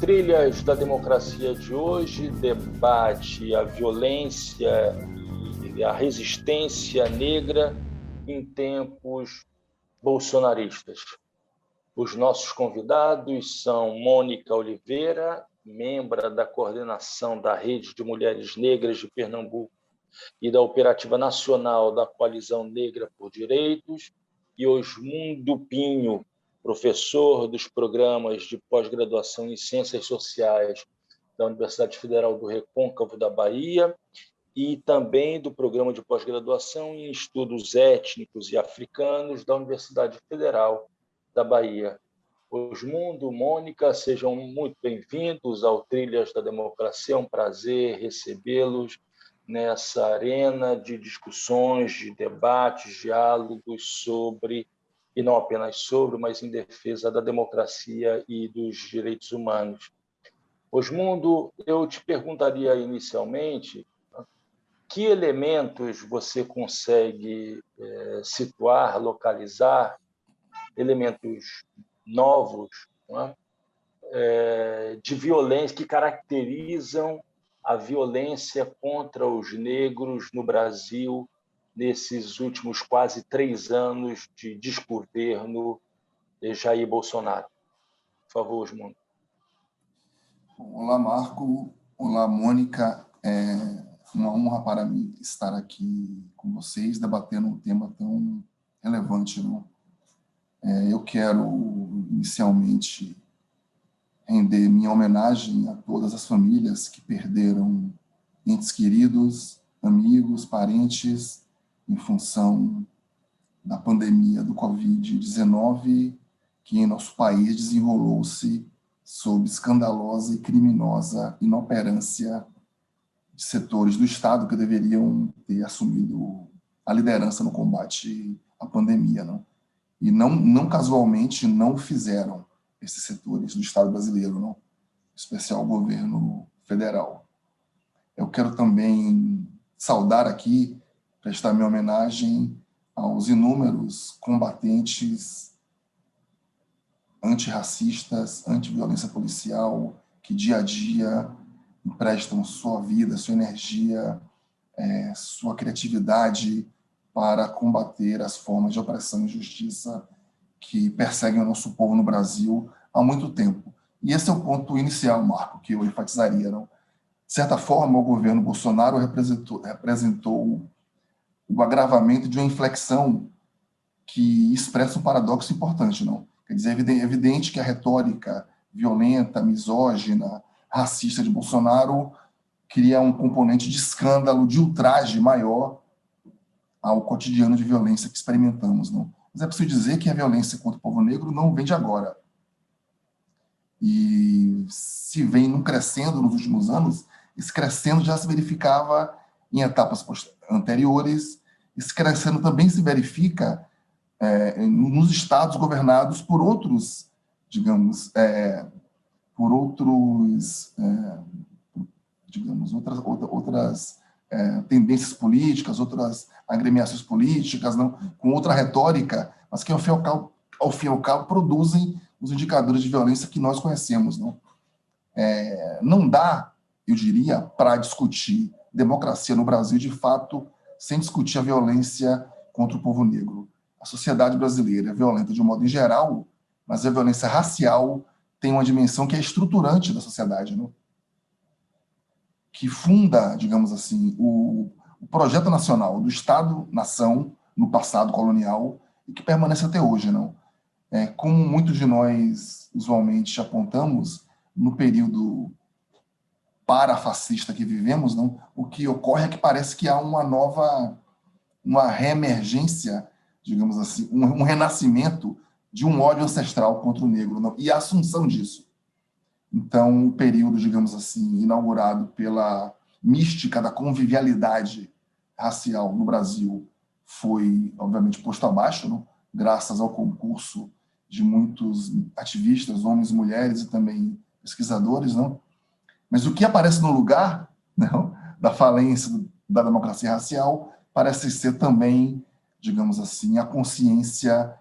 Trilhas da Democracia de hoje debate a violência e a resistência negra em tempos bolsonaristas. Os nossos convidados são Mônica Oliveira, membro da coordenação da Rede de Mulheres Negras de Pernambuco e da Operativa Nacional da Coalizão Negra por Direitos, e Osmundo Pinho, professor dos programas de pós-graduação em Ciências Sociais da Universidade Federal do Recôncavo da Bahia e também do programa de pós-graduação em Estudos Étnicos e Africanos da Universidade Federal da Bahia. Osmundo, Mônica, sejam muito bem-vindos ao Trilhas da Democracia. É um prazer recebê-los nessa arena de discussões, de debates, diálogos sobre, e não apenas sobre, mas em defesa da democracia e dos direitos humanos. Osmundo, eu te perguntaria inicialmente que elementos você consegue situar, localizar, elementos novos, não é? De violência que caracterizam a violência contra os negros no Brasil nesses últimos quase 3 anos de desgoverno de Jair Bolsonaro. Por favor, Osmundo. Olá, Marco. Olá, Mônica. É uma honra para mim estar aqui com vocês, debatendo um tema tão relevante, não? Eu quero, inicialmente, render minha homenagem a todas as famílias que perderam entes queridos, amigos, parentes, em função da pandemia do Covid-19, que em nosso país desenrolou-se sob escandalosa e criminosa inoperância de setores do Estado que deveriam ter assumido a liderança no combate à pandemia, não? E não casualmente não fizeram esses setores do Estado brasileiro, não? Em especial o governo federal. Eu quero também saudar aqui, prestar minha homenagem aos inúmeros combatentes antirracistas, antiviolência policial, que dia a dia emprestam sua vida, sua energia, sua criatividade para combater as formas de opressão e injustiça que perseguem o nosso povo no Brasil há muito tempo. E esse é o ponto inicial, Marco, que eu enfatizaria, não? De certa forma, o governo Bolsonaro representou o agravamento de uma inflexão que expressa um paradoxo importante, não? Quer dizer, é evidente que a retórica violenta, misógina, racista de Bolsonaro cria um componente de escândalo, de ultraje maior ao cotidiano de violência que experimentamos, não? Mas é preciso dizer que a violência contra o povo negro não vem de agora. E se vem crescendo nos últimos anos, esse crescendo já se verificava em etapas anteriores, esse crescendo também se verifica nos estados governados por outros, digamos, outras tendências políticas, outras agremiações políticas, não, com outra retórica, mas que, ao fim e ao cabo, produzem os indicadores de violência que nós conhecemos. Não, não dá, eu diria, para discutir democracia no Brasil, de fato, sem discutir a violência contra o povo negro. A sociedade brasileira é violenta de um modo em geral, mas a violência racial tem uma dimensão que é estruturante da sociedade, não? Que funda, digamos assim, o projeto nacional do Estado-nação no passado colonial e que permanece até hoje, não? Como muitos de nós usualmente apontamos, no período parafascista que vivemos, não? O que ocorre é que parece que há uma reemergência, digamos assim, um renascimento de um ódio ancestral contra o negro, não? E a assunção disso. Então, o período, digamos assim, inaugurado pela mística da convivialidade racial no Brasil foi, obviamente, posto abaixo, não? Graças ao concurso de muitos ativistas, homens e mulheres, e também pesquisadores, não? Mas o que aparece no lugar, não, da falência da democracia racial parece ser também, digamos assim, a consciência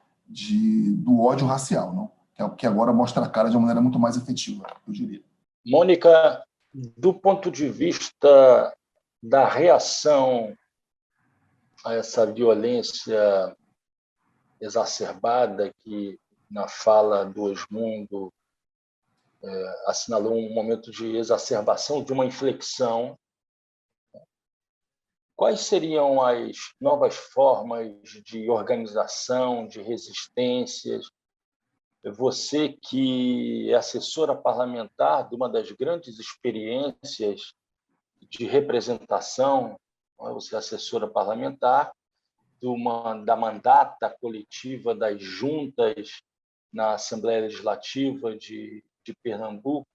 do ódio racial, não? Que é o que agora mostra a cara de uma maneira muito mais efetiva, eu diria. Mônica, do ponto de vista da reação a essa violência exacerbada que, na fala do Osmundo, assinalou um momento de exacerbação, de uma inflexão, quais seriam as novas formas de organização, de resistências? Você que é assessora parlamentar de uma das grandes experiências de representação, você é assessora parlamentar da mandata coletiva das juntas na Assembleia Legislativa de Pernambuco,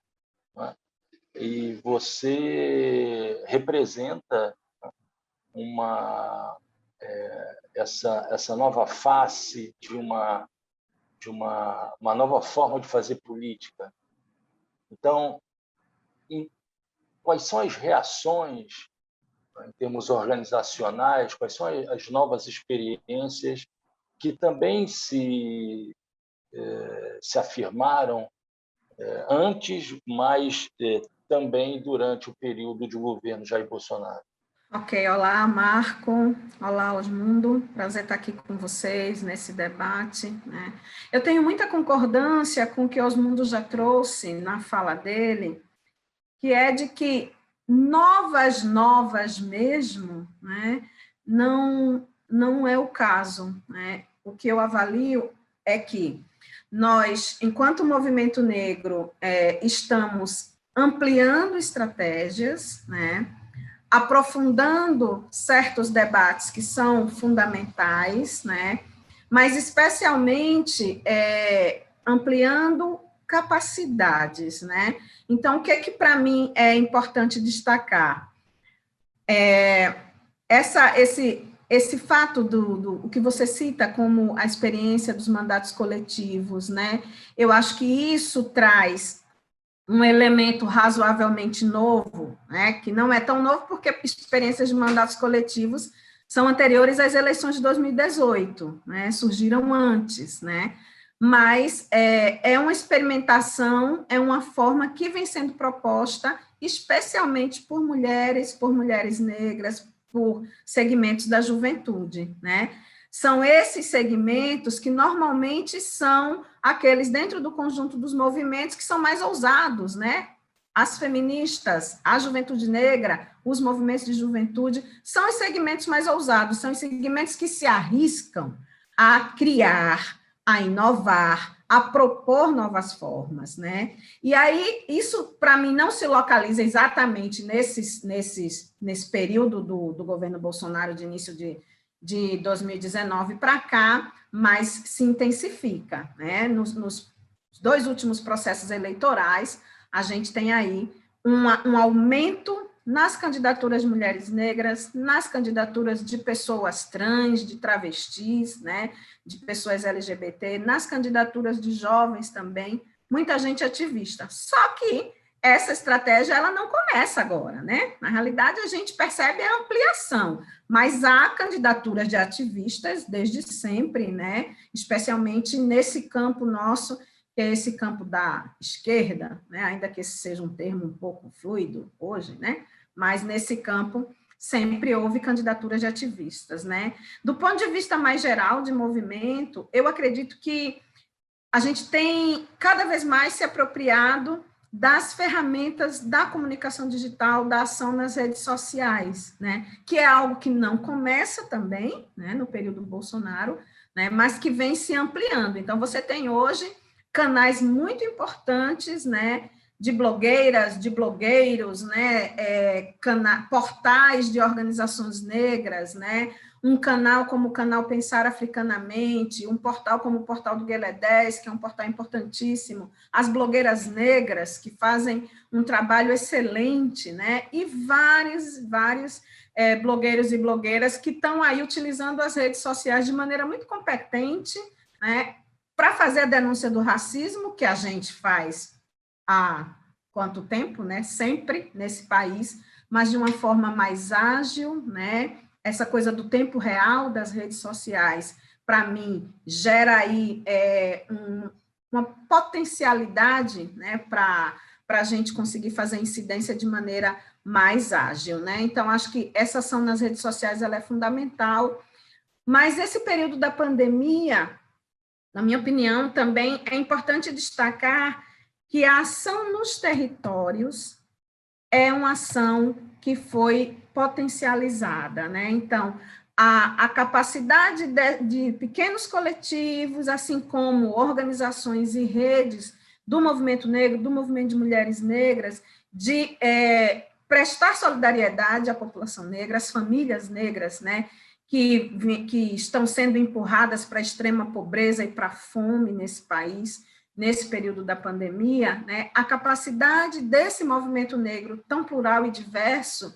e você representa essa nova face de uma nova forma de fazer política. Então, quais são as reações em termos organizacionais, quais são as novas experiências que também se afirmaram antes, mas também durante o período de governo Jair Bolsonaro? Ok, olá, Marco. Olá, Osmundo. Prazer estar aqui com vocês nesse debate, né? Eu tenho muita concordância com o que Osmundo já trouxe na fala dele, que é de que novas mesmo, né, não é o caso, né? O que eu avalio é que nós, enquanto movimento negro, estamos ampliando estratégias, né, aprofundando certos debates que são fundamentais, né, mas especialmente ampliando capacidades, né? Então, o que para mim é importante destacar? Esse fato do que você cita como a experiência dos mandatos coletivos, né? Eu acho que isso traz um elemento razoavelmente novo, né? Que não é tão novo porque experiências de mandatos coletivos são anteriores às eleições de 2018, né? Surgiram antes, né? Mas é uma experimentação, é uma forma que vem sendo proposta especialmente por mulheres negras, por segmentos da juventude, né? São esses segmentos que normalmente são aqueles dentro do conjunto dos movimentos que são mais ousados, né? As feministas, a juventude negra, os movimentos de juventude, são os segmentos mais ousados, são os segmentos que se arriscam a criar, a inovar, a propor novas formas, né? E aí, isso, para mim, não se localiza exatamente nesse período do governo Bolsonaro, de início de 2019 para cá, mas se intensifica, né? Nos 2 últimos processos eleitorais, a gente tem aí um aumento nas candidaturas de mulheres negras, nas candidaturas de pessoas trans, de travestis, né, de pessoas LGBT, nas candidaturas de jovens também, muita gente ativista. Só que essa estratégia, ela não começa agora, né? Na realidade, a gente percebe a ampliação, mas há candidaturas de ativistas desde sempre, né? Especialmente nesse campo nosso, que é esse campo da esquerda, né? Ainda que esse seja um termo um pouco fluido hoje, né? Mas nesse campo sempre houve candidaturas de ativistas, né? Do ponto de vista mais geral de movimento, eu acredito que a gente tem cada vez mais se apropriado das ferramentas da comunicação digital, da ação nas redes sociais, né? Que é algo que não começa também, né, no período Bolsonaro, né, mas que vem se ampliando. Então, você tem hoje canais muito importantes, né, de blogueiras, de blogueiros, né, portais de organizações negras, né, um canal como o canal Pensar Africanamente, um portal como o portal do Guelé 10, que é um portal importantíssimo, as blogueiras negras, que fazem um trabalho excelente, né, e vários blogueiros e blogueiras que estão aí utilizando as redes sociais de maneira muito competente, né, para fazer a denúncia do racismo, que a gente faz há quanto tempo, né, sempre nesse país, mas de uma forma mais ágil, né, essa coisa do tempo real das redes sociais, para mim, gera aí uma potencialidade, né, para para a gente conseguir fazer incidência de maneira mais ágil, né? Então, acho que essa ação nas redes sociais ela é fundamental, mas esse período da pandemia, na minha opinião, também é importante destacar que a ação nos territórios é uma ação que foi potencializada, né? Então, a capacidade de pequenos coletivos, assim como organizações e redes do movimento negro, do movimento de mulheres negras, de prestar solidariedade à população negra, às famílias negras, né? Que estão sendo empurradas para a extrema pobreza e para a fome nesse país, nesse período da pandemia, né, a capacidade desse movimento negro tão plural e diverso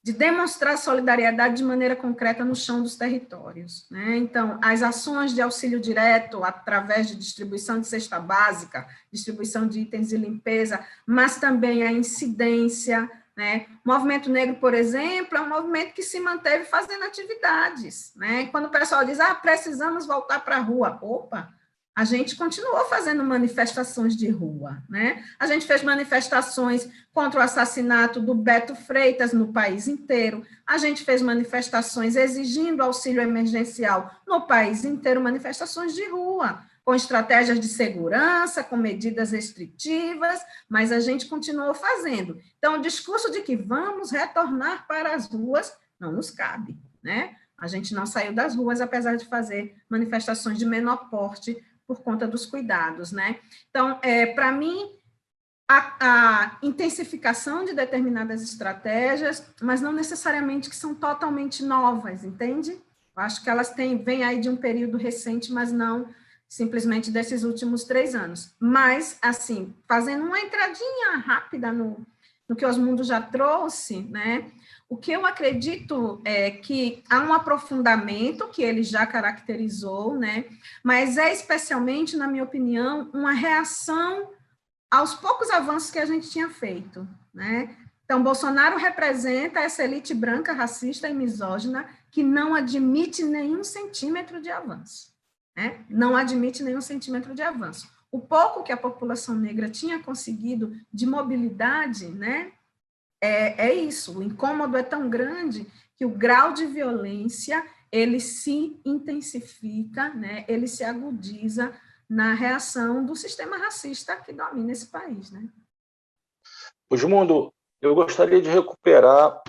de demonstrar solidariedade de maneira concreta no chão dos territórios, né? Então, as ações de auxílio direto através de distribuição de cesta básica, distribuição de itens de limpeza, mas também a incidência, né? O movimento negro, por exemplo, é um movimento que se manteve fazendo atividades, né? Quando o pessoal diz, precisamos voltar para a rua, opa, a gente continuou fazendo manifestações de rua, né? A gente fez manifestações contra o assassinato do Beto Freitas no país inteiro, a gente fez manifestações exigindo auxílio emergencial no país inteiro, manifestações de rua, com estratégias de segurança, com medidas restritivas, mas a gente continuou fazendo. Então, o discurso de que vamos retornar para as ruas não nos cabe, né? A gente não saiu das ruas, apesar de fazer manifestações de menor porte, por conta dos cuidados, né? Então, para mim, a intensificação de determinadas estratégias, mas não necessariamente que são totalmente novas, entende? Eu acho que elas vêm aí de um período recente, mas não simplesmente desses últimos 3 anos. Mas, assim, fazendo uma entradinha rápida no que o Osmundo já trouxe, né? O que eu acredito é que há um aprofundamento que ele já caracterizou, né? Mas é especialmente, na minha opinião, uma reação aos poucos avanços que a gente tinha feito, né? Então, Bolsonaro representa essa elite branca, racista e misógina que não admite nenhum centímetro de avanço, né? Não admite nenhum centímetro de avanço. O pouco que a população negra tinha conseguido de mobilidade, né? É isso, o incômodo é tão grande que o grau de violência, ele se intensifica, né? Ele se agudiza na reação do sistema racista que domina esse país, né? Osmundo, eu gostaria de recuperar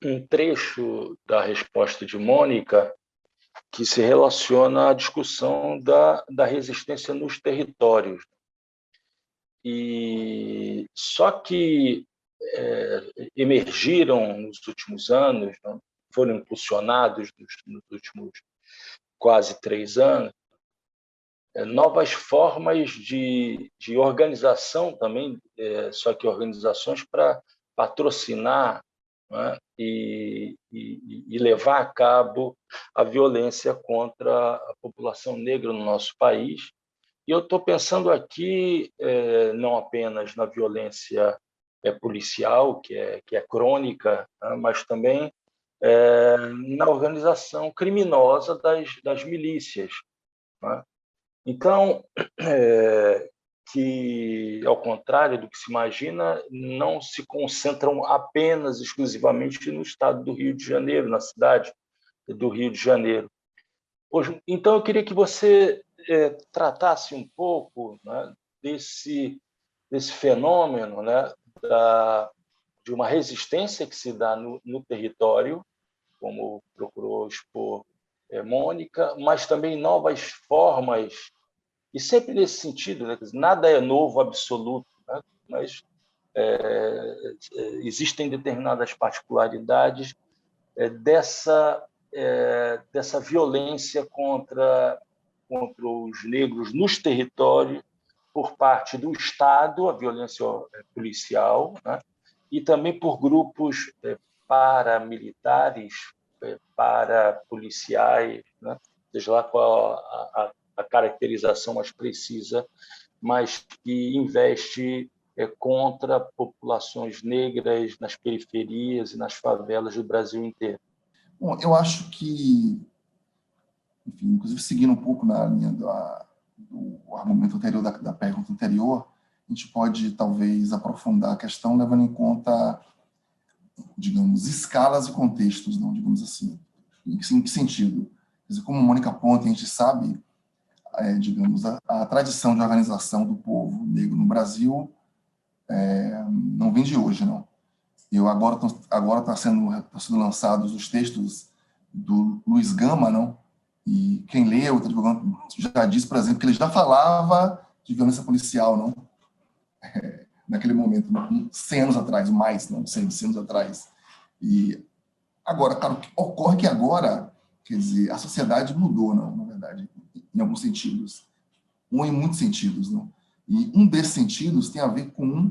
um trecho da resposta de Mônica que se relaciona à discussão da resistência nos territórios. E só que emergiram nos últimos anos, não? Foram impulsionados nos últimos quase 3 anos, novas formas de organização também, só que organizações para patrocinar, né, e levar a cabo a violência contra a população negra no nosso país. E eu estou pensando aqui não apenas na violência policial, que é crônica, né, mas também na organização criminosa das milícias, né? Então, que, ao contrário do que se imagina, não se concentram apenas, exclusivamente no estado do Rio de Janeiro, na cidade do Rio de Janeiro. Então, eu queria que você tratasse um pouco, né, desse fenômeno, né, de uma resistência que se dá no território, como procurou expor Mônica, mas também novas formas, e sempre nesse sentido, né, nada é novo absoluto, né, mas existem determinadas particularidades dessa violência contra os negros nos territórios por parte do Estado, a violência policial, né, e também por grupos paramilitares, parapoliciais, né, seja lá qual a caracterização mais precisa, mas que investe contra populações negras nas periferias e nas favelas do Brasil inteiro. Bom, eu acho que, enfim, inclusive seguindo um pouco na linha do argumento anterior, da pergunta anterior, a gente pode, talvez, aprofundar a questão levando em conta, digamos, escalas e contextos, não, digamos assim. Em que sentido? Quer dizer, como Mônica Ponte, a gente sabe, digamos, a tradição de organização do povo negro no Brasil não vem de hoje, não. Agora tá sendo lançados os textos do Luiz Gama, não? E quem leu, já disse, por exemplo, que ele já falava de violência policial, não? Naquele momento, 100 anos atrás, mais, não, 100 anos atrás. E agora, claro, ocorre que agora, quer dizer, a sociedade mudou, não, na verdade, em alguns sentidos, ou em muitos sentidos, não? E um desses sentidos tem a ver com,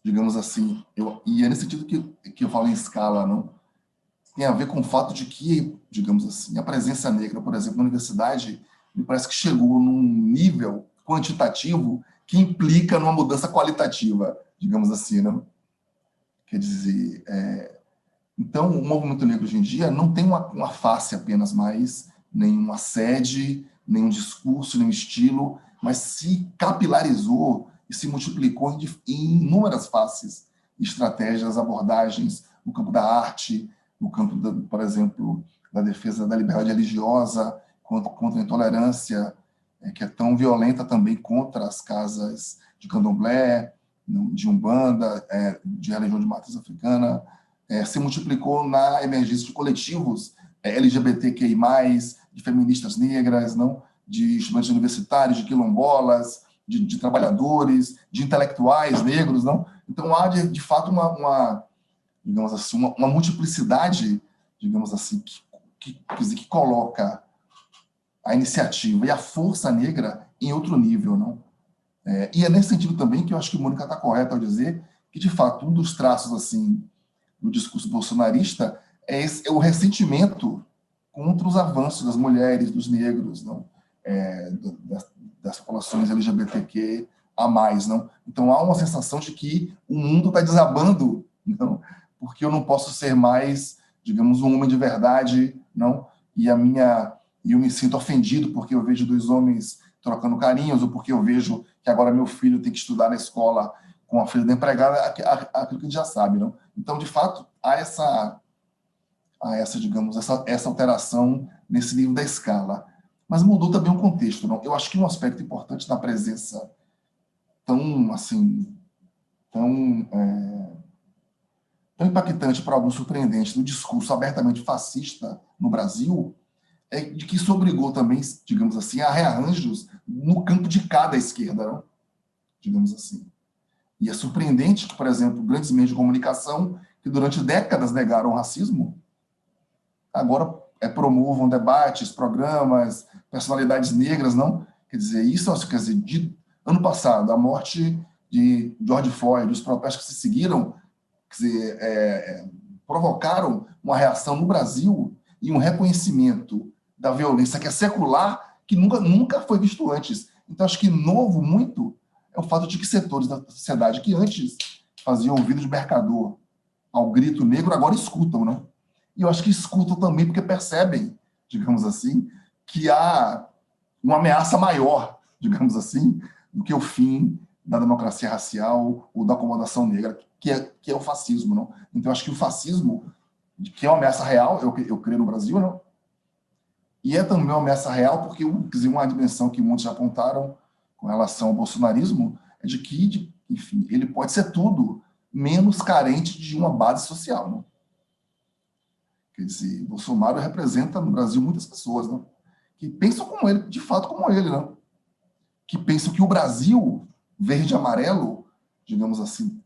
digamos assim, e é nesse sentido que eu falo em escala, não? Tem a ver com o fato de que, digamos assim, a presença negra, por exemplo, na universidade, me parece que chegou num nível quantitativo que implica numa mudança qualitativa, digamos assim, não? Quer dizer, então, o movimento negro hoje em dia não tem uma face apenas mais, nem uma sede, nem um discurso, nem um estilo, mas se capilarizou e se multiplicou em inúmeras faces, estratégias, abordagens no campo da arte, no campo, por exemplo, da defesa da liberdade religiosa, contra a intolerância, que é tão violenta também contra as casas de candomblé, de umbanda, de religião de matriz africana, se multiplicou na emergência de coletivos LGBTQI+, de feministas negras, não? De estudantes universitários, de quilombolas, de trabalhadores, de intelectuais negros, não? Então há de fato digamos assim, uma multiplicidade, digamos assim, que coloca a iniciativa e a força negra em outro nível, não? E é nesse sentido também que eu acho que Mônica está correta ao dizer que, de fato, um dos traços assim do discurso bolsonarista é o ressentimento contra os avanços das mulheres, dos negros, não? Das populações LGBTQ a mais, não? Então há uma sensação de que o mundo está desabando, não? Porque eu não posso ser mais, digamos, um homem de verdade, não? E eu me sinto ofendido porque eu vejo dois homens trocando carinhos, ou porque eu vejo que agora meu filho tem que estudar na escola com a filha da empregada, aquilo que a gente já sabe, não? Então, de fato, há essa digamos, essa alteração nesse nível da escala. Mas mudou também o contexto, não? Eu acho que um aspecto importante da presença tão impactante, para alguns surpreendente, do discurso abertamente fascista no Brasil, é de que isso obrigou também, digamos assim, a rearranjos no campo de cada esquerda, não? Digamos assim. E é surpreendente que, por exemplo, grandes meios de comunicação que durante décadas negaram o racismo, agora promovam debates, programas, personalidades negras, não? Quer dizer, isso, quer dizer, ano passado, a morte de George Floyd, os protestos que se seguiram, quer dizer, provocaram uma reação no Brasil e um reconhecimento da violência que é secular, que nunca foi visto antes. Então, acho que novo muito é o fato de que setores da sociedade que antes faziam ouvido de mercador ao grito negro, agora escutam, não? E eu acho que escutam também porque percebem, digamos assim, que há uma ameaça maior, digamos assim, do que o fim da democracia racial ou da acomodação negra, que é o fascismo, não? Então, eu acho que o fascismo, que é uma ameaça real, eu creio no Brasil, não? E é também uma ameaça real porque, quer dizer, uma dimensão que muitos já apontaram com relação ao bolsonarismo é de que, enfim, ele pode ser tudo menos carente de uma base social, não? Quer dizer, Bolsonaro representa no Brasil muitas pessoas, não? Que pensam como ele, de fato como ele, não? Que pensam que o Brasil verde e amarelo, digamos assim,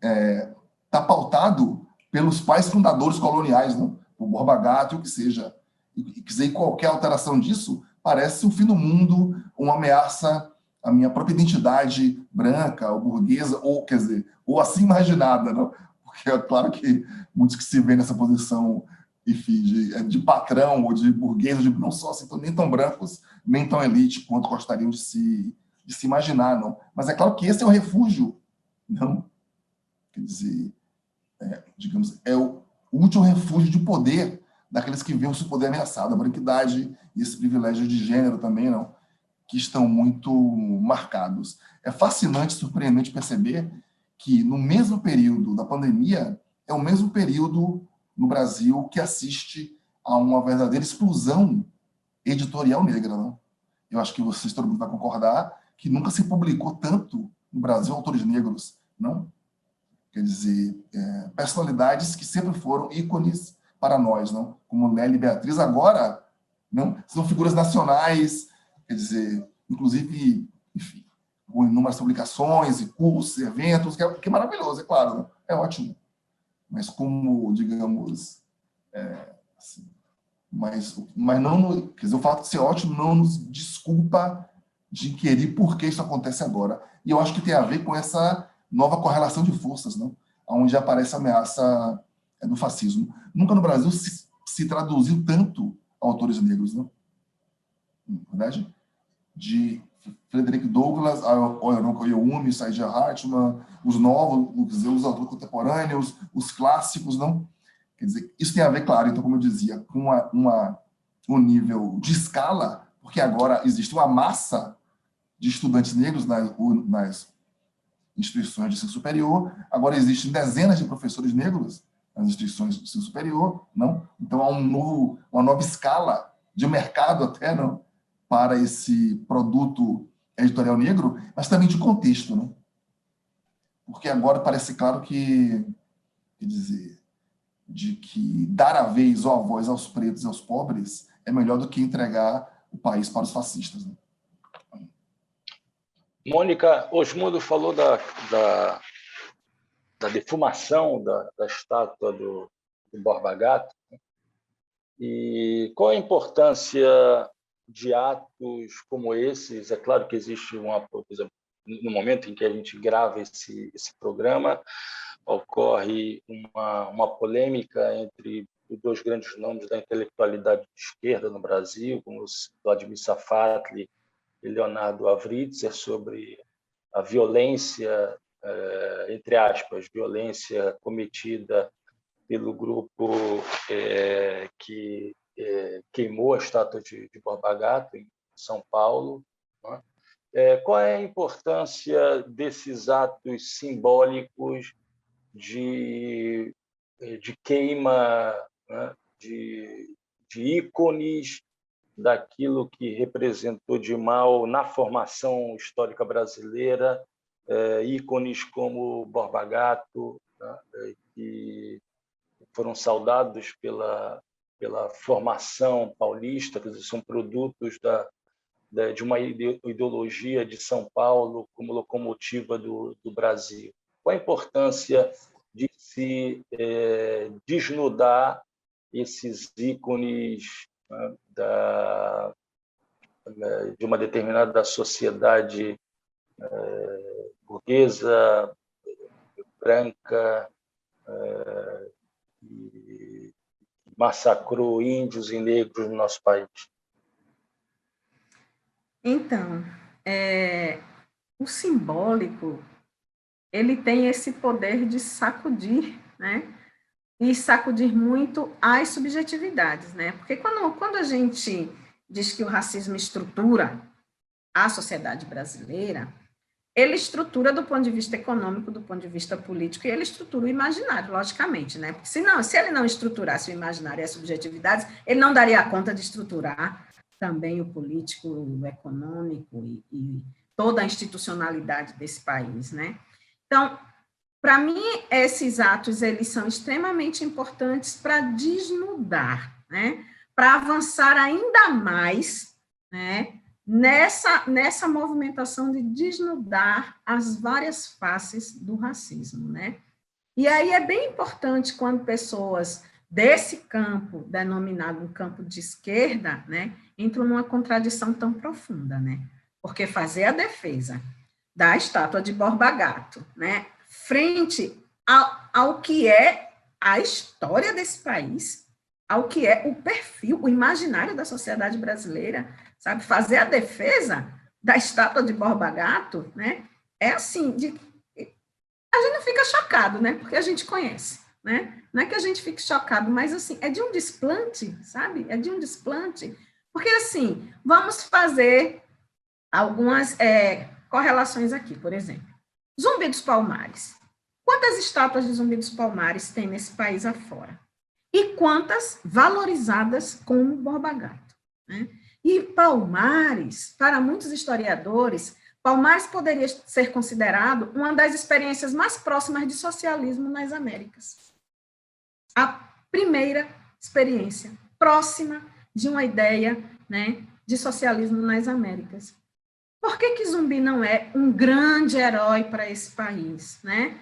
está pautado pelos pais fundadores coloniais, não? O Borba Gato e o que seja. E quer dizer, qualquer alteração disso parece o fim do mundo, uma ameaça à minha própria identidade branca ou burguesa, ou, quer dizer, ou assim imaginada, não? Porque é claro que muitos que se veem nessa posição, enfim, de patrão ou de burguês, não são assim, nem tão brancos, nem tão elite quanto gostariam de se imaginar, não? Mas é claro que esse é o refúgio, não? Quer dizer, digamos, é o último refúgio de poder daqueles que veem o seu poder ameaçado, a branquidade e esse privilégio de gênero também, não? que estão muito marcados. É fascinante, surpreendente perceber que, no mesmo período da pandemia, é o mesmo período no Brasil que assiste a uma verdadeira explosão editorial negra. Né? Eu acho que vocês, todo mundo vai concordar, que nunca se publicou tanto no Brasil autores negros, não? Quer dizer, personalidades que sempre foram ícones para nós, não? Como Lélia e Beatriz, agora não são figuras nacionais, quer dizer, inclusive, enfim, com inúmeras publicações e cursos, eventos, que é maravilhoso, é claro, né? É ótimo. Mas como, digamos, assim, mas não, quer dizer, o fato de ser ótimo não nos desculpa de inquirir por que isso acontece agora. E eu acho que tem a ver com essa nova correlação de forças, não? Onde aparece a ameaça do fascismo. Nunca no Brasil se traduziu tanto autores negros, não? Na verdade, de Frederick Douglass, Orinoco Youmi, Saidiya Hartman, os novos, os autores contemporâneos, os clássicos, não? Quer dizer, isso tem a ver, claro, então, como eu dizia, com um nível de escala, porque agora existe uma massa de estudantes negros nas instituições de ensino superior, agora existem dezenas de professores negros nas instituições de ensino superior, não? Então há uma nova escala de mercado até, não? Para esse produto editorial negro, mas também de contexto, não? Porque agora parece claro que, quer dizer, de que dar a vez ou a voz aos pretos e aos pobres é melhor do que entregar o país para os fascistas, né? Mônica, Osmundo falou da defumação da estátua do Borba Gato. E qual a importância de atos como esses? É claro que existe por exemplo, no momento em que a gente grava esse programa, ocorre uma polêmica entre os dois grandes nomes da intelectualidade de esquerda no Brasil, como Vladimir Safatli e Leonardo Avritzer, sobre a violência, entre aspas, violência cometida pelo grupo que queimou a estátua de Borba Gato em São Paulo. Né? Qual é a importância desses atos simbólicos de queima, né? de ícones daquilo que representou de mal na formação histórica brasileira, ícones como Borba Gato, né? Que foram saudados pela formação paulista, quer dizer, são produtos de uma ideologia de São Paulo como locomotiva do Brasil. Qual a importância de se desnudar esses ícones, né, de uma determinada sociedade burguesa, branca, que massacrou índios e negros no nosso país? Então, o simbólico, ele tem esse poder de sacudir, né? E sacudir muito as subjetividades, né? Porque quando a gente diz que o racismo estrutura a sociedade brasileira, ele estrutura do ponto de vista econômico, do ponto de vista político, e ele estrutura o imaginário, logicamente, né? Porque se ele não estruturasse o imaginário e as subjetividades, ele não daria conta de estruturar também o político, o econômico e toda a institucionalidade desse país, né? Então, para mim, esses atos, eles são extremamente importantes para desnudar, né? Para avançar ainda mais, né? Nessa movimentação de desnudar as várias faces do racismo, né? E aí é bem importante quando pessoas desse campo, denominado um campo de esquerda, né, entram numa contradição tão profunda, né? Porque fazer a defesa da estátua de Borba Gato, né, frente ao que é a história desse país, ao que é o perfil, o imaginário da sociedade brasileira, sabe? Fazer a defesa da estátua de Borba Gato, né? É assim, a gente não fica chocado, né? Porque a gente conhece, né? Não é que a gente fique chocado, mas assim, é de um desplante, sabe? É de um desplante. Porque assim, vamos fazer algumas correlações aqui, por exemplo. Zumbi dos Palmares. Quantas estátuas de Zumbi dos Palmares tem nesse país afora? E quantas valorizadas como Borba Gato, né? E Palmares, para muitos historiadores, Palmares poderia ser considerado uma das experiências mais próximas de socialismo nas Américas. A primeira experiência próxima de uma ideia, né, de socialismo nas Américas. Por que Zumbi não é um grande herói para esse país, né?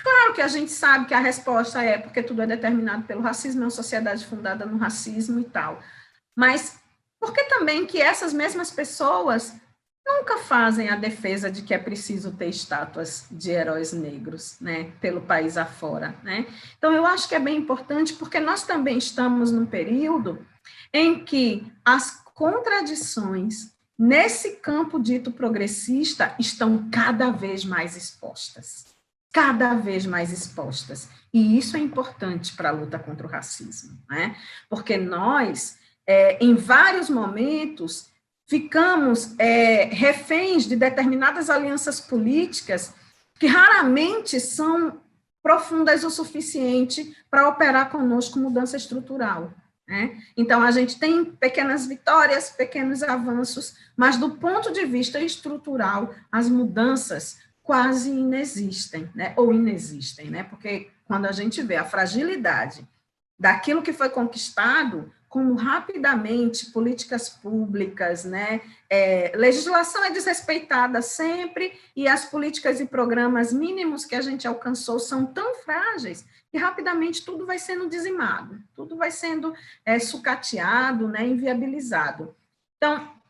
Claro que a gente sabe que a resposta é porque tudo é determinado pelo racismo, é uma sociedade fundada no racismo e tal. Mas por que também que essas mesmas pessoas nunca fazem a defesa de que é preciso ter estátuas de heróis negros, né, pelo país afora, né? Então, eu acho que é bem importante, porque nós também estamos num período em que as contradições nesse campo dito progressista estão cada vez mais expostas. Cada vez mais expostas. E isso é importante para a luta contra o racismo, né? Porque nós, em vários momentos, ficamos reféns de determinadas alianças políticas que raramente são profundas o suficiente para operar conosco mudança estrutural, né? Então, a gente tem pequenas vitórias, pequenos avanços, mas do ponto de vista estrutural, as mudanças quase inexistem, né? Ou inexistem, né? Porque quando a gente vê a fragilidade daquilo que foi conquistado, como rapidamente políticas públicas, né, legislação é desrespeitada sempre, e as políticas e programas mínimos que a gente alcançou são tão frágeis que rapidamente tudo vai sendo dizimado, tudo vai sendo sucateado, né, inviabilizado. Então,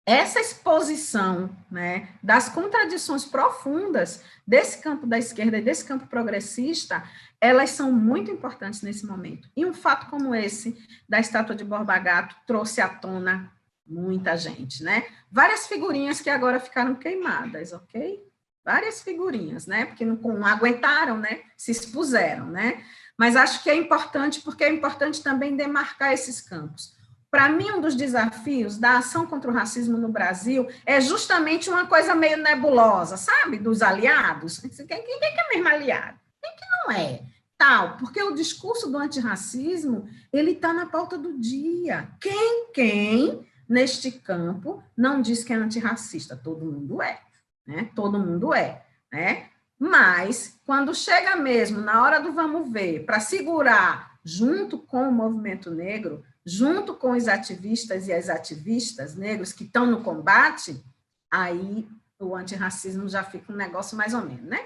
essa exposição, né, das contradições profundas desse campo da esquerda e desse campo progressista, elas são muito importantes nesse momento. E um fato como esse, da estátua de Borba Gato, trouxe à tona muita gente, né? Várias figurinhas que agora ficaram queimadas, ok? Várias figurinhas, né? Porque não aguentaram, né? Se expuseram, né? Mas acho que é importante, porque é importante também demarcar esses campos. Para mim, um dos desafios da ação contra o racismo no Brasil é justamente uma coisa meio nebulosa, sabe? Dos aliados. Quem é mesmo aliado? Quem que não é? Tal, porque o discurso do antirracismo, ele está na pauta do dia. Quem, neste campo, não diz que é antirracista? Todo mundo é, né? Todo mundo é, né? Mas, quando chega mesmo, na hora do vamos ver, para segurar, junto com o movimento negro, junto com os ativistas e as ativistas negros que estão no combate, aí o antirracismo já fica um negócio mais ou menos, né?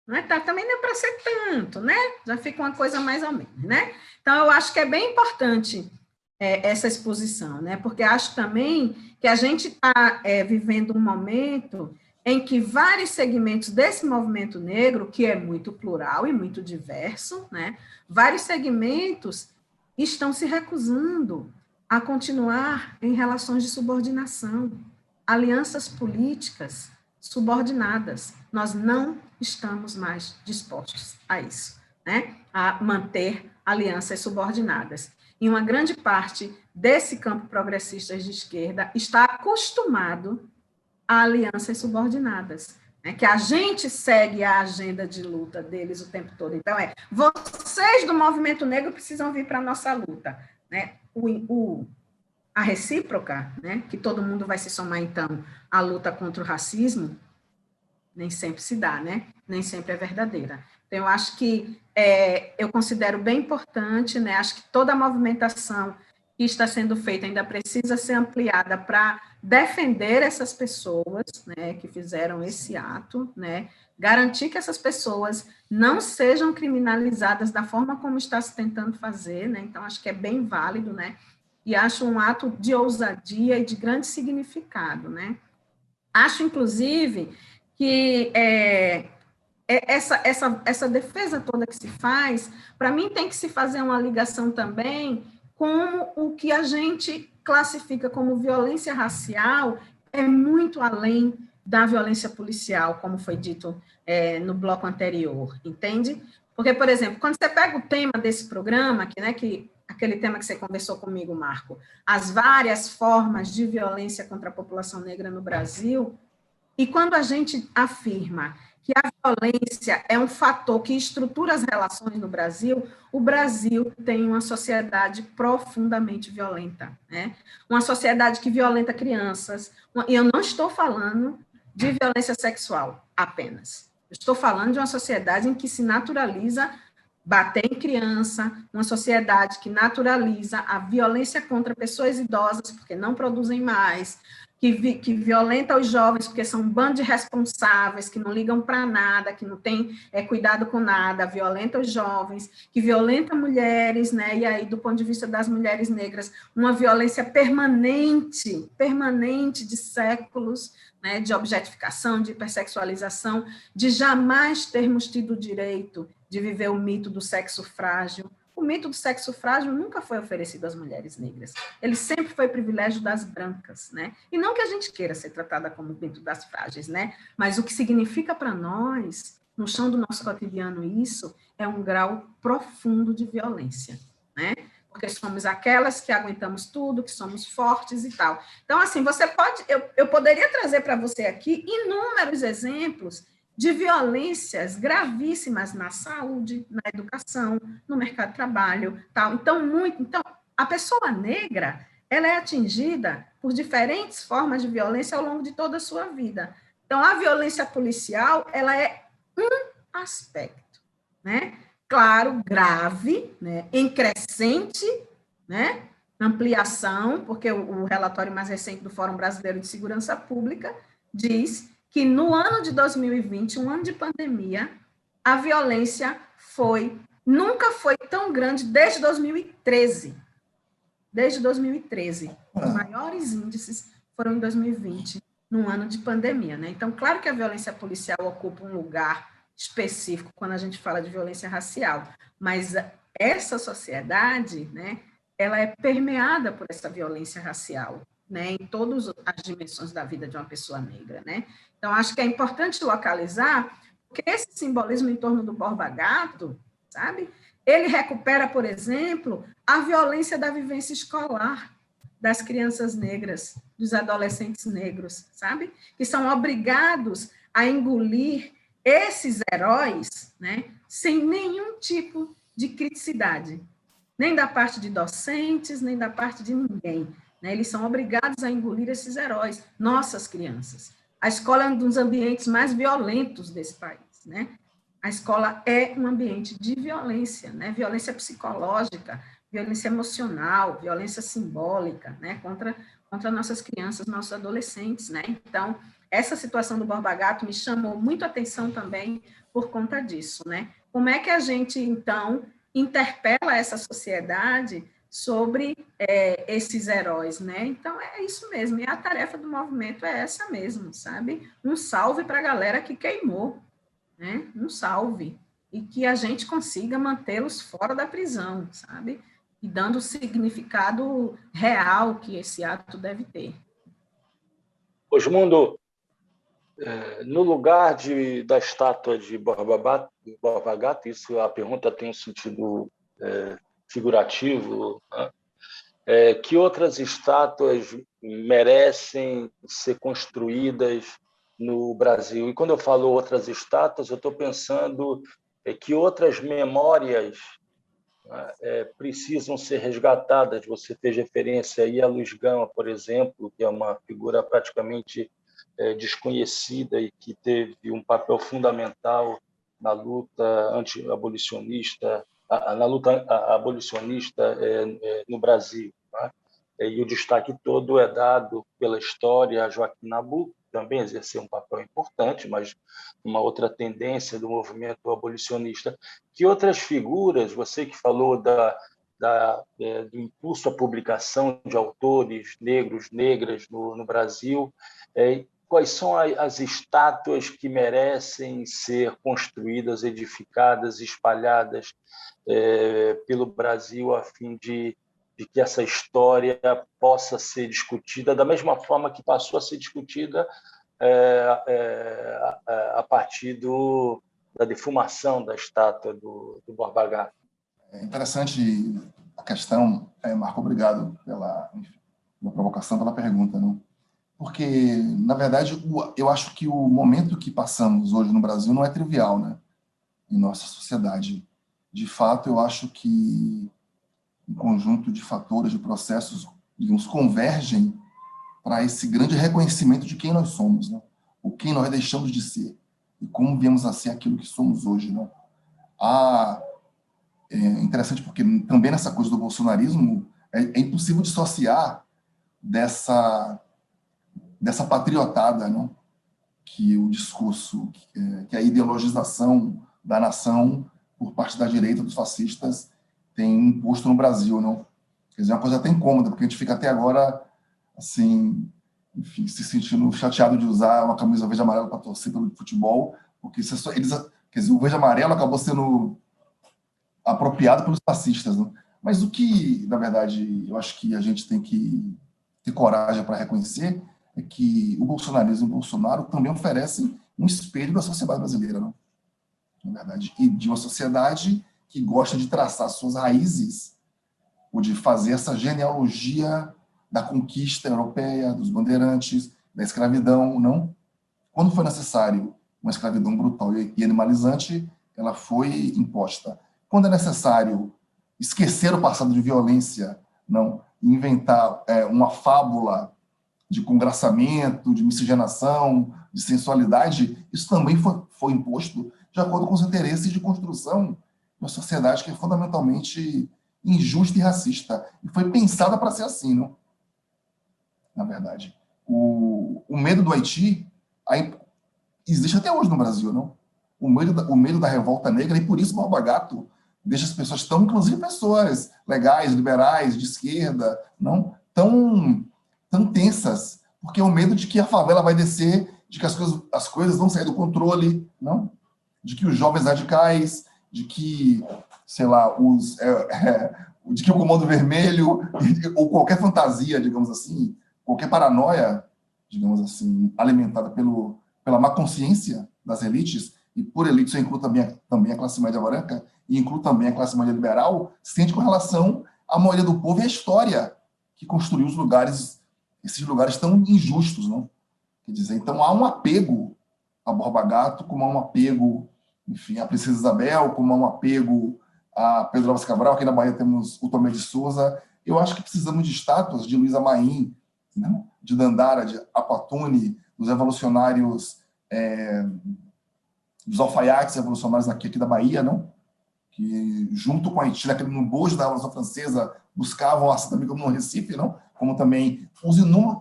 Não é, também não é para ser tanto, né? Já fica uma coisa mais ou menos, né? Então, eu acho que é bem importante essa exposição, né? Porque acho também que a gente está vivendo um momento em que vários segmentos desse movimento negro, que é muito plural e muito diverso, né? Vários segmentos estão se recusando a continuar em relações de subordinação, alianças políticas subordinadas. Nós não estamos mais dispostos a isso, né? A manter alianças subordinadas. E uma grande parte desse campo progressista de esquerda está acostumado a alianças subordinadas, né? Que a gente segue a agenda de luta deles o tempo todo. Então, vocês do movimento negro precisam vir para a nossa luta, né? A recíproca, né, que todo mundo vai se somar, então, à luta contra o racismo, nem sempre se dá, né? Nem sempre é verdadeira. Então, eu acho que eu considero bem importante, né? Acho que toda a movimentação que está sendo feita ainda precisa ser ampliada para defender essas pessoas, né, que fizeram esse ato, né? Garantir que essas pessoas não sejam criminalizadas da forma como está se tentando fazer, né? Então, acho que é bem válido, né? E acho um ato de ousadia e de grande significado, né? Acho, inclusive, que essa defesa toda que se faz, para mim tem que se fazer uma ligação também com o que a gente classifica como violência racial, é muito além da violência policial, como foi dito no bloco anterior, entende? Porque, por exemplo, quando você pega o tema desse programa, que aquele tema que você conversou comigo, Marco, as várias formas de violência contra a população negra no Brasil, e quando a gente afirma que a violência é um fator que estrutura as relações no Brasil, o Brasil tem uma sociedade profundamente violenta, né? Uma sociedade que violenta crianças, e eu não estou falando de violência sexual apenas, eu estou falando de uma sociedade em que se naturaliza bater em criança, uma sociedade que naturaliza a violência contra pessoas idosas, porque não produzem mais, que violenta os jovens, porque são um bando de responsáveis, que não ligam para nada, que não tem cuidado com nada, violenta os jovens, que violenta mulheres, né? E aí, do ponto de vista das mulheres negras, uma violência permanente de séculos, né? De objetificação, de hipersexualização, de jamais termos tido o direito de viver o mito do sexo frágil. O mito do sexo frágil nunca foi oferecido às mulheres negras. Ele sempre foi privilégio das brancas, né? E não que a gente queira ser tratada como o mito das frágeis, né? Mas o que significa para nós, no chão do nosso cotidiano, isso é um grau profundo de violência, né? Porque somos aquelas que aguentamos tudo, que somos fortes e tal. Então, assim, você pode... Eu poderia trazer para você aqui inúmeros exemplos de violências gravíssimas na saúde, na educação, no mercado de trabalho, tal. Então, a pessoa negra, ela é atingida por diferentes formas de violência ao longo de toda a sua vida. Então, a violência policial, ela é um aspecto, né? Claro, grave, né? Em crescente, né? Ampliação, porque o relatório mais recente do Fórum Brasileiro de Segurança Pública diz que no ano de 2020, um ano de pandemia, a violência nunca foi tão grande desde 2013. Desde 2013. Os maiores índices foram em 2020, num ano de pandemia, né? Então, claro que a violência policial ocupa um lugar específico quando a gente fala de violência racial, mas essa sociedade, né, ela é permeada por essa violência racial, né, em todas as dimensões da vida de uma pessoa negra, né? Então, acho que é importante localizar, porque esse simbolismo em torno do Borba Gato, sabe? Ele recupera, por exemplo, a violência da vivência escolar das crianças negras, dos adolescentes negros, sabe? Que são obrigados a engolir esses heróis, né, sem nenhum tipo de criticidade, nem da parte de docentes, nem da parte de ninguém. Né? Eles são obrigados a engolir esses heróis, nossas crianças. A escola é um dos ambientes mais violentos desse país. Né? A escola é um ambiente de violência, né? Violência psicológica, violência emocional, violência simbólica, né? contra nossas crianças, nossos adolescentes. Né? Então, essa situação do Borba Gato me chamou muito a atenção também por conta disso. Né? Como é que a gente, então, interpela essa sociedade sobre esses heróis, né? Então, é isso mesmo, e a tarefa do movimento é essa mesmo, sabe? Um salve para a galera que queimou, né? Um salve, e que a gente consiga mantê-los fora da prisão, sabe? E dando o significado real que esse ato deve ter. Osmundo, no lugar da estátua de Borba Gato, isso a pergunta tem um sentido figurativo, né? Que outras estátuas merecem ser construídas no Brasil? E quando eu falo outras estátuas, eu estou pensando que outras memórias precisam ser resgatadas. Você fez referência aí a Luiz Gama, por exemplo, que é uma figura praticamente desconhecida e que teve um papel fundamental na luta anti-abolicionista, na luta abolicionista no Brasil. Né? E o destaque todo é dado pela história a Joaquim Nabuco, que também exerceu um papel importante, mas uma outra tendência do movimento abolicionista. Que outras figuras, você que falou do impulso à publicação de autores negros, negras no Brasil, quais são as estátuas que merecem ser construídas, edificadas, espalhadas pelo Brasil a fim de que essa história possa ser discutida da mesma forma que passou a ser discutida a partir da defumação da estátua do Borba Gato? É interessante a questão, Marco, obrigado pela provocação, pela pergunta, não? Porque, na verdade, eu acho que o momento que passamos hoje no Brasil não é trivial, né? Em nossa sociedade. De fato, eu acho que um conjunto de fatores, de processos, digamos, convergem para esse grande reconhecimento de quem nós somos, né? O quem nós deixamos de ser e como viemos a ser aquilo que somos hoje, né? É interessante porque também nessa coisa do bolsonarismo é impossível dissociar dessa patriotada, não? Que o discurso, que a ideologização da nação por parte da direita dos fascistas tem imposto no Brasil, não? Quer dizer, é uma coisa até incômoda, porque a gente fica até agora, assim, enfim, se sentindo chateado de usar uma camisa verde e amarela para torcer pelo futebol, porque quer dizer, o verde e amarelo acabou sendo apropriado pelos fascistas, não? Mas o que, na verdade, eu acho que a gente tem que ter coragem para reconhecer é que o bolsonarismo e o Bolsonaro também oferecem um espelho da sociedade brasileira, não? Na verdade, e de uma sociedade que gosta de traçar suas raízes ou de fazer essa genealogia da conquista europeia, dos bandeirantes, da escravidão, não? Quando foi necessário uma escravidão brutal e animalizante, ela foi imposta. Quando é necessário esquecer o passado de violência, não, inventar uma fábula de congraçamento, de miscigenação, de sensualidade, isso também foi imposto de acordo com os interesses de construção de uma sociedade que é fundamentalmente injusta e racista. E foi pensada para ser assim, não? Na verdade. O medo do Haiti existe até hoje no Brasil, não? O medo da revolta negra, e por isso o Borba Gato deixa as pessoas tão, inclusive pessoas legais, liberais, de esquerda, não tão tensas, porque é o medo de que a favela vai descer, de que as coisas vão sair do controle, não? De que os jovens radicais, de que, sei lá, de que o Comando Vermelho, ou qualquer fantasia, digamos assim, qualquer paranoia, digamos assim, alimentada pela má consciência das elites, e por elites eu incluo também a classe média branca, e incluo também a classe média liberal, sente com relação à maioria do povo e à história que construiu esses lugares tão injustos, não? Quer dizer, então há um apego a Borba Gato, como há um apego, enfim, a Princesa Isabel, como há um apego a Pedro Álvares Cabral. Aqui na Bahia temos o Tomé de Souza. Eu acho que precisamos de estátuas de Luísa Maim, não? De Dandara, de Apatune, dos revolucionários, dos alfaiates revolucionários aqui da Bahia, não? Que junto com a Haiti, no bojo da Revolução Francesa, buscavam assim também como no Recife, não? Como também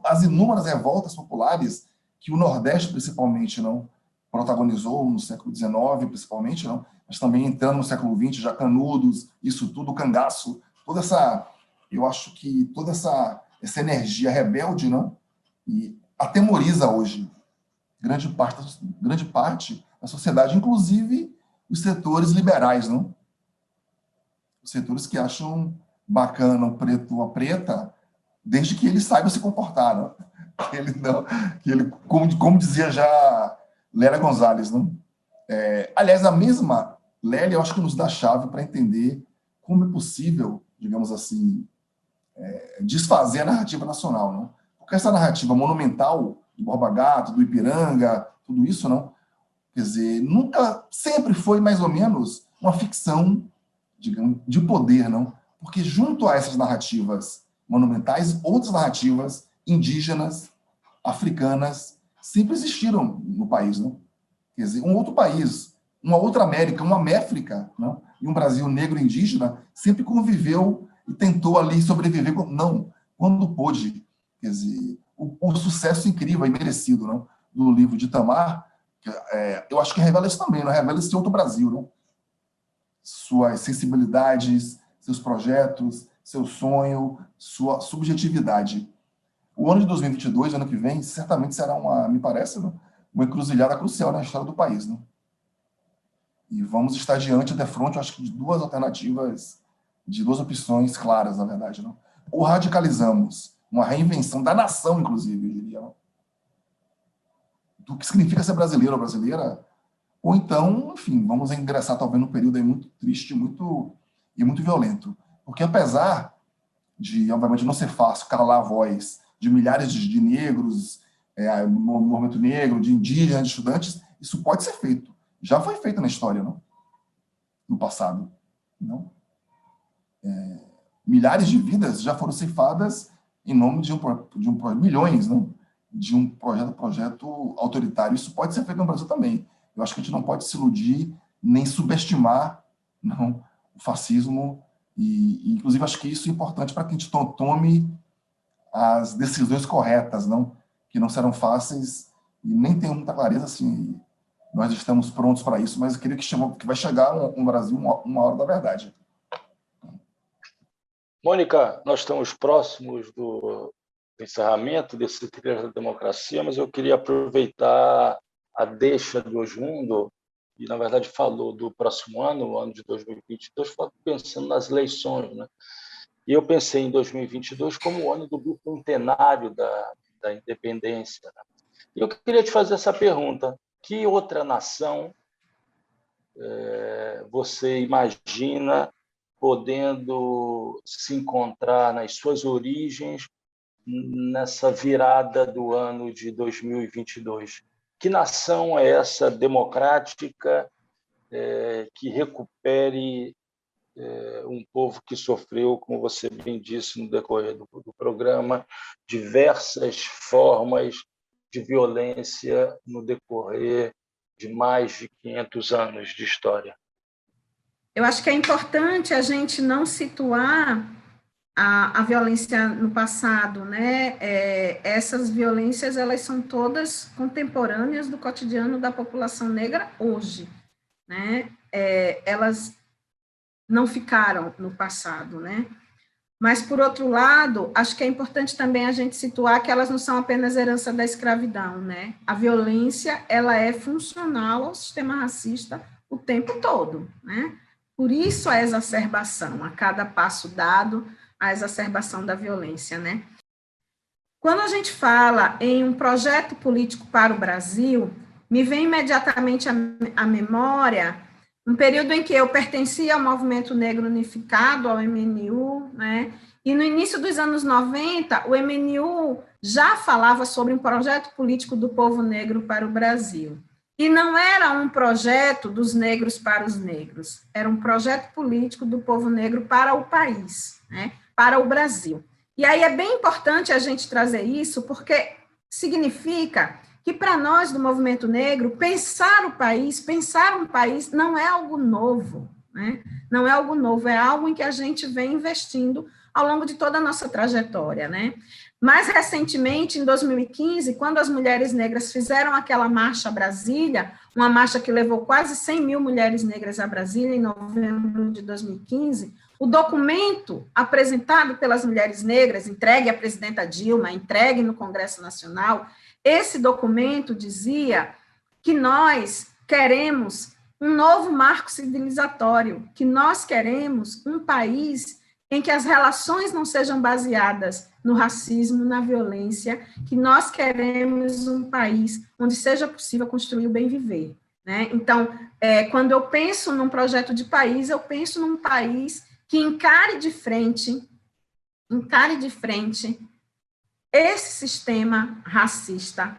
as inúmeras revoltas populares que o Nordeste, principalmente, não protagonizou no século XIX, principalmente, não? Mas também entrando no século XX, já Canudos, isso tudo, o cangaço, eu acho que toda essa energia rebelde, não? E atemoriza hoje grande parte da sociedade, inclusive os setores liberais, não? Os setores que acham bacana o preto ou a preta, desde que ele saiba se comportar, não? Como dizia já Lélia Gonzalez, não? Aliás, a mesma Lélia, eu acho que nos dá a chave para entender como é possível, digamos assim, desfazer a narrativa nacional, não? Porque essa narrativa monumental do Borba Gato, do Ipiranga, tudo isso, não? Quer dizer, sempre foi mais ou menos uma ficção, digamos, de poder, não? Porque junto a essas narrativas monumentais, outras narrativas indígenas, africanas, sempre existiram no país, não? Quer dizer, um outro país, uma outra América, uma América, não? E um Brasil negro e indígena sempre conviveu e tentou ali sobreviver, não, quando pôde. Quer dizer, o sucesso incrível e merecido, não? Do livro de Itamar, eu acho que revela isso também, não revela esse outro Brasil, não? Suas sensibilidades, seus projetos, seu sonho, sua subjetividade. O ano de 2022, ano que vem, certamente será me parece, não? Uma encruzilhada crucial na história do país, não? E vamos estar diante, de frente, acho que de duas alternativas, de duas opções claras, na verdade, não? Ou radicalizamos uma reinvenção da nação, inclusive, eu diria, não? Do que significa ser brasileiro ou brasileira, ou então, enfim, vamos ingressar talvez num período aí muito triste e muito violento. Porque apesar de, obviamente, não ser fácil calar a voz de milhares de negros, no movimento negro, de indígenas, de estudantes, isso pode ser feito. Já foi feito na história, não? No passado, não? Milhares de vidas já foram ceifadas em nome de milhões, não? De um projeto autoritário. Isso pode ser feito no Brasil também. Eu acho que a gente não pode se iludir nem subestimar, não, o fascismo. E inclusive, acho que isso é importante para que a gente tome as decisões corretas, não? Que não serão fáceis e nem tenho muita clareza assim. Nós estamos prontos para isso, mas eu creio que vai chegar no Brasil uma hora da verdade. Mônica, nós estamos próximos do encerramento desse trilho da democracia, mas eu queria aproveitar a deixa do Osmundo, e, na verdade, falou do próximo ano, o ano de 2022, pensando nas eleições, né? E eu pensei em 2022 como o ano do bicentenário da independência, né? E eu queria te fazer essa pergunta: que outra nação você imagina podendo se encontrar nas suas origens nessa virada do ano de 2022? Que nação é essa democrática que recupere um povo que sofreu, como você bem disse no decorrer do programa, diversas formas de violência no decorrer de mais de 500 anos de história? Eu acho que é importante a gente não situar a violência no passado, né? Essas violências, elas são todas contemporâneas do cotidiano da população negra hoje, né? Elas não ficaram no passado, né? Mas, por outro lado, acho que é importante também a gente situar que elas não são apenas herança da escravidão, né? A violência, ela é funcional ao sistema racista o tempo todo, né? Por isso a exacerbação, a cada passo dado, a exacerbação da violência, né? Quando a gente fala em um projeto político para o Brasil, me vem imediatamente à memória um período em que eu pertencia ao Movimento Negro Unificado, ao MNU, né? E no início dos anos 90, o MNU já falava sobre um projeto político do povo negro para o Brasil. E não era um projeto dos negros para os negros, era um projeto político do povo negro para o país, né? Para o Brasil. E aí é bem importante a gente trazer isso, porque significa que para nós do movimento negro, pensar um país não é algo novo, né? Não é algo novo, é algo em que a gente vem investindo ao longo de toda a nossa trajetória, né? Mais recentemente, em 2015, quando as mulheres negras fizeram aquela marcha a Brasília, uma marcha que levou quase 100 mil mulheres negras a Brasília, em novembro de 2015, o documento apresentado pelas mulheres negras, entregue à presidenta Dilma, entregue no Congresso Nacional, esse documento dizia que nós queremos um novo marco civilizatório, que nós queremos um país em que as relações não sejam baseadas no racismo, na violência, que nós queremos um país onde seja possível construir o bem viver, né? Então, quando eu penso num projeto de país, eu penso num país que encare de frente esse sistema racista,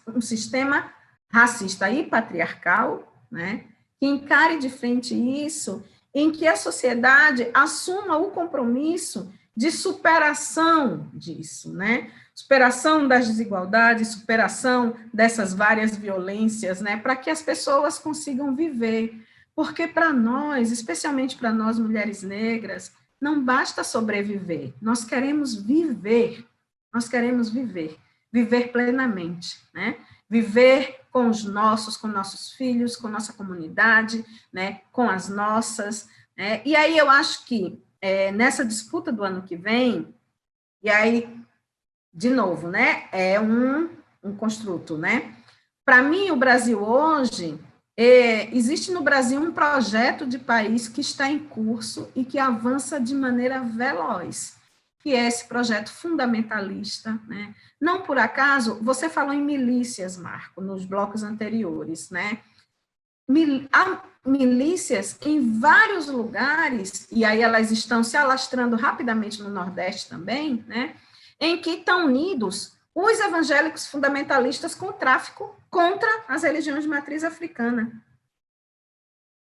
um sistema racista e patriarcal, né? Que encare de frente isso, em que a sociedade assuma o compromisso de superação disso, né? Superação das desigualdades, superação dessas várias violências, né? Para que as pessoas consigam viver. Porque para nós, especialmente para nós mulheres negras, não basta sobreviver, nós queremos viver. Nós queremos viver plenamente, né? Viver com nossos filhos, com nossa comunidade, né? Com as nossas, né? E aí eu acho que nessa disputa do ano que vem, e aí, de novo, né? É um construto, né? Para mim, o Brasil hoje, existe no Brasil um projeto de país que está em curso e que avança de maneira veloz, que é esse projeto fundamentalista, né? Não por acaso, você falou em milícias, Marco, nos blocos anteriores, né? há milícias em vários lugares, e aí elas estão se alastrando rapidamente no Nordeste também, né, em que estão unidos os evangélicos fundamentalistas com o tráfico contra as religiões de matriz africana.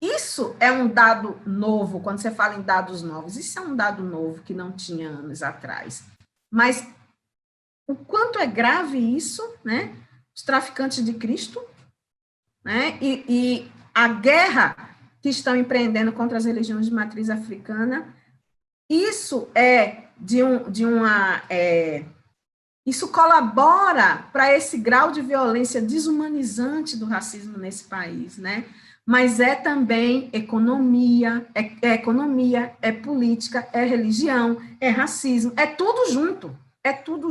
Isso é um dado novo, quando você fala em dados novos, isso é um dado novo que não tinha anos atrás. Mas o quanto é grave isso, né? Os traficantes de Cristo, né? E a guerra que estão empreendendo contra as religiões de matriz africana, isso isso colabora para esse grau de violência desumanizante do racismo nesse país, né? Mas é também economia, é política, é religião, é racismo, é tudo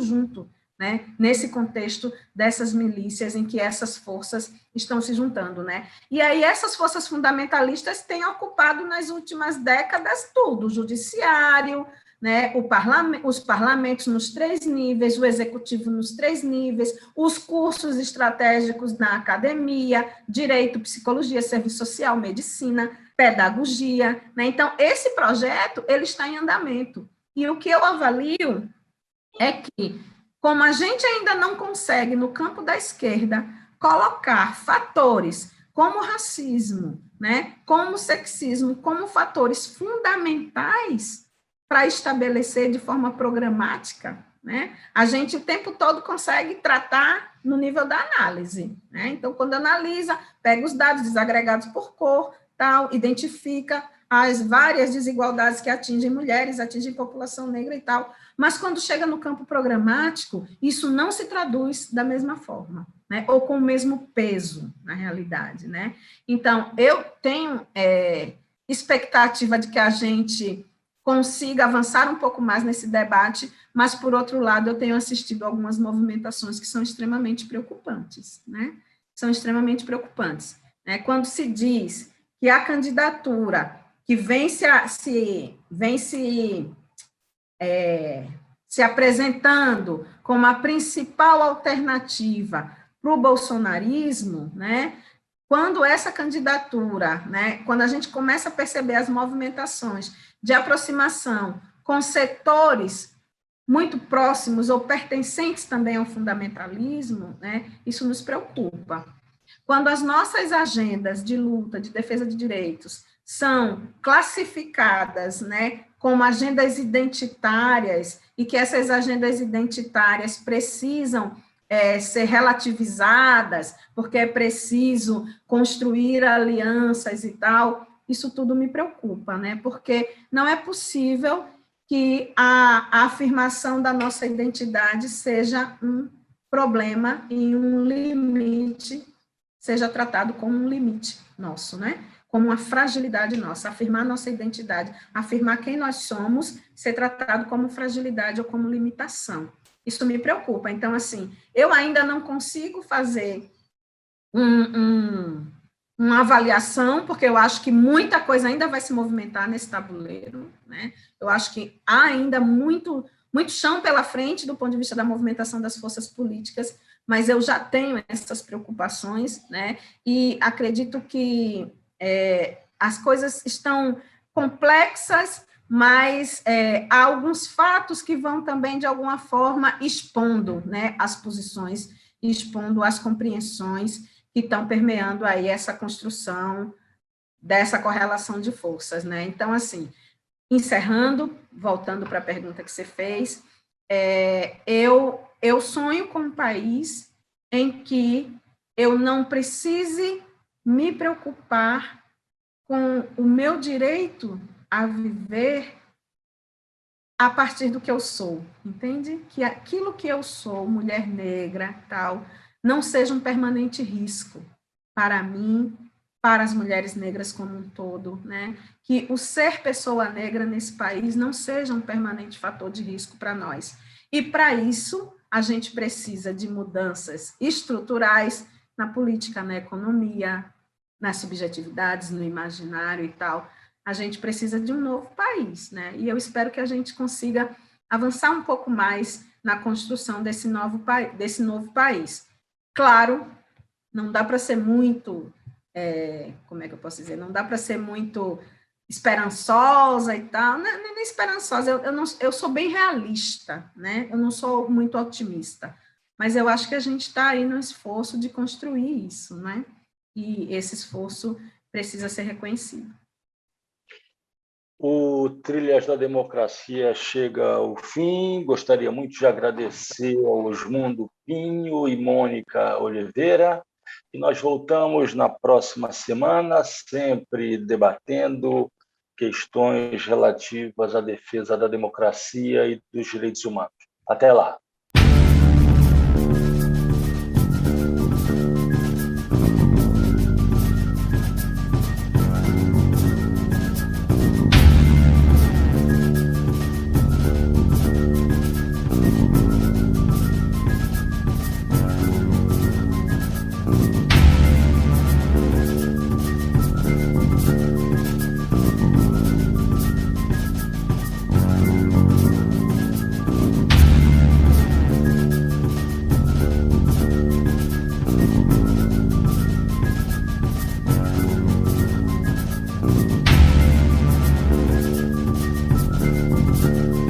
junto, né? Nesse contexto dessas milícias em que essas forças estão se juntando, né? E aí essas forças fundamentalistas têm ocupado nas últimas décadas tudo, o judiciário, né, os parlamentos nos 3 níveis, o executivo nos 3 níveis, os cursos estratégicos na academia, direito, psicologia, serviço social, medicina, pedagogia, né? Então, esse projeto, ele está em andamento. E o que eu avalio é que, como a gente ainda não consegue, no campo da esquerda, colocar fatores como racismo, né, como sexismo, como fatores fundamentais para estabelecer de forma programática, né? A gente o tempo todo consegue tratar no nível da análise, né? Então, quando analisa, pega os dados desagregados por cor, tal, identifica as várias desigualdades que atingem mulheres, atingem população negra e tal, mas quando chega no campo programático, isso não se traduz da mesma forma, né? Ou com o mesmo peso, na realidade, né? Então, eu tenho expectativa de que a gente consiga avançar um pouco mais nesse debate, mas, por outro lado, eu tenho assistido algumas movimentações que são extremamente preocupantes, né? São extremamente preocupantes, né? Quando se diz que a candidatura que vem se apresentando como a principal alternativa para o bolsonarismo, né? Quando essa candidatura, né, quando a gente começa a perceber as movimentações de aproximação com setores muito próximos ou pertencentes também ao fundamentalismo, né, isso nos preocupa. Quando as nossas agendas de luta, de defesa de direitos, são classificadas, né, como agendas identitárias, e que essas agendas identitárias precisam ser relativizadas, porque é preciso construir alianças e tal, isso tudo me preocupa, né? Porque não é possível que a afirmação da nossa identidade seja um problema e um limite, seja tratado como um limite nosso, né? Como uma fragilidade nossa. Afirmar nossa identidade, afirmar quem nós somos, ser tratado como fragilidade ou como limitação. Isso me preocupa. Então, assim, eu ainda não consigo fazer uma avaliação, porque eu acho que muita coisa ainda vai se movimentar nesse tabuleiro, né? Eu acho que há ainda muito chão pela frente do ponto de vista da movimentação das forças políticas, mas eu já tenho essas preocupações, né? E acredito que as coisas estão complexas, mas há alguns fatos que vão também, de alguma forma, expondo, né, as posições, expondo as compreensões que estão permeando aí essa construção dessa correlação de forças, né? Então, assim, encerrando, voltando para a pergunta que você fez, eu sonho com um país em que eu não precise me preocupar com o meu direito a viver a partir do que eu sou, entende? Que aquilo que eu sou, mulher negra, tal, não seja um permanente risco para mim, para as mulheres negras como um todo, né? Que o ser pessoa negra nesse país não seja um permanente fator de risco para nós. E, para isso, a gente precisa de mudanças estruturais na política, na economia, nas subjetividades, no imaginário e tal. A gente precisa de um novo país, né? E eu espero que a gente consiga avançar um pouco mais na construção desse novo país. Claro, não dá para ser muito como é que eu posso dizer? Não dá para ser muito esperançosa e tal, não é nem esperançosa, eu sou bem realista, né? Eu não sou muito otimista, mas eu acho que a gente está aí no esforço de construir isso, né? E esse esforço precisa ser reconhecido. O Trilhas da Democracia chega ao fim. Gostaria muito de agradecer ao Osmundo Pinho e Mônica Oliveira. E nós voltamos na próxima semana, sempre debatendo questões relativas à defesa da democracia e dos direitos humanos. Até lá.